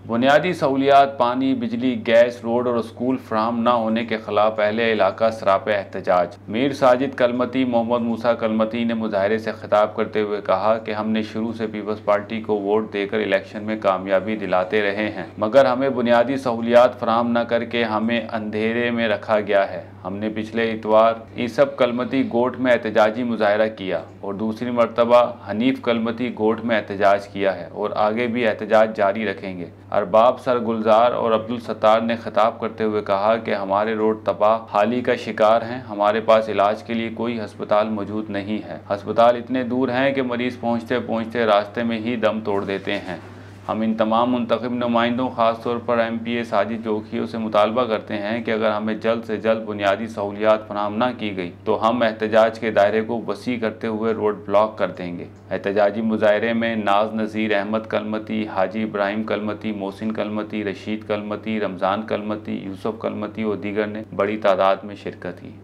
बुनियादी सहूलियात पानी, बिजली, गैस, रोड और स्कूल फ्राहम न होने के खिलाफ अहले इलाका सरापे एहतजाज। मीर साजिद कलमती मोहम्मद मूसा कलमती ने मुजाहरे से खिताब करते हुए कहा कि हमने शुरू से पीपल्स पार्टी को वोट देकर इलेक्शन में कामयाबी दिलाते रहे हैं, मगर हमें बुनियादी सहूलियात फ्राहम न करके हमें अंधेरे में रखा गया है। हमने पिछले इतवार ईसब कलमती गोट में एहतजाजी मुजाहरा किया और दूसरी मरतबा हनीफ कलमती गोट में एहतजाज किया है और आगे भी एहतजाज जारी रखेंगे। अरबाब सर गुलजार और अब्दुल सत्तार ने खिताब करते हुए कहा कि हमारे रोड तबाह हाली का शिकार हैं। हमारे पास इलाज के लिए कोई अस्पताल मौजूद नहीं है। अस्पताल इतने दूर हैं कि मरीज पहुंचते पहुंचते रास्ते में ही दम तोड़ देते हैं। हम इन तमाम मुंतखब नुमाइंदों, ख़ासतौर पर MPA साजिद जोखियों से मुतालबा करते हैं कि अगर हमें जल्द से जल्द बुनियादी सहूलियात फराहम न की गई तो हम एहतजाज के दायरे को वसी करते हुए रोड ब्लॉक कर देंगे। एहतजाजी मुजाहरे में नाज नज़ीर अहमद कलमती, हाजी इब्राहिम कलमती, मोहसिन कलमती, रशीद कलमती, रमज़ान कलमती, यूसुफ कलमती और दीगर ने बड़ी तादाद में शिरकत की।